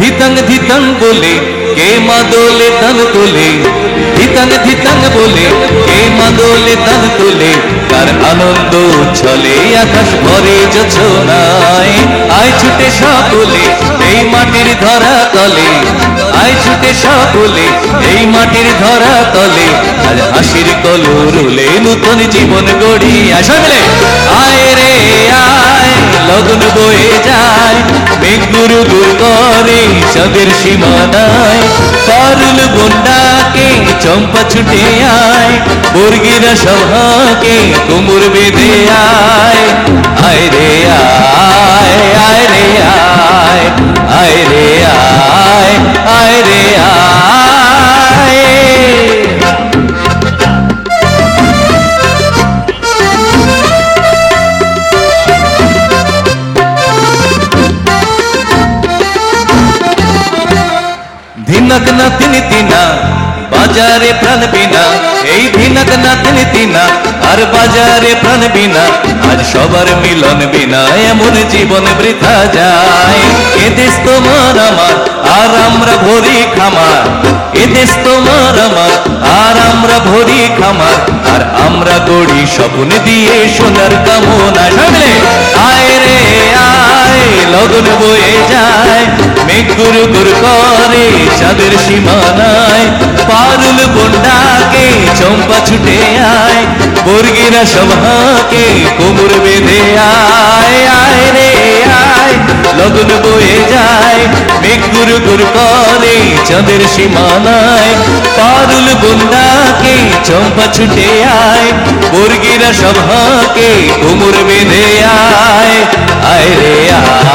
ধিতং ধিতং বলে কে মাদলে তন তোলে, ধিতং ধিতং বলে কে মাদলে তন তোলে, কার আনন্দ ছলে আকাশ ভরে যোছনায়। আয় ছুটে সকলে এই মাটির ধরা তলে, আয় ছুটে সকলে এই মাটির ধরা তলে, আজ হাসির কলরুলে নূতন জীবন গড়ি। আসলে আয় রে আয়, লগন বয়ে যায়, মেঘ গুরু গুরু করে চাঁদের সীমানায়। পারুল বন্ডাকে চম্পা ছুটে আয়, বর্গিরা সভাকে কোমর বেঁধে আয়। আয় রে আয়, আয় রে আয়, আয় রে আয়, আয় রে আয়। ধিনক না তিনি তিনা বাজারে প্রাণ বিনা, এই ধিনক না তিনি তিনা আর বাজারে প্রাণ বিনা, আজ সবার মিলন বিনা এমন জীবন বৃথা যায়। এ দেশ তোমার আমার আর আমরা ভরি খামার, এ দেশ তোমার আমার আর আমরা ভরি খামার, আর আমরা গড়ি স্বপ্ন দিয়ে সোনার কামনা। সামনে আয় রে আয়, লগন বয়ে যায়, মেঘ গুরু গুরু করে চাঁদের সীমানায়। পারুল বন্ডাকে চম্পা ছুটে আয়, বর্গিরা সভাকে কোমর বেঁধে আয়। আয় রে আয়, লগন বয়ে যায়, মেঘ গুরু গুরু করে চাঁদের সীমানায়। পারুল বন্ডাকে চম্পা ছুটে আয়, বর্গিরা সভাকে কোমর বেঁধে আয়। আয় রে আয়।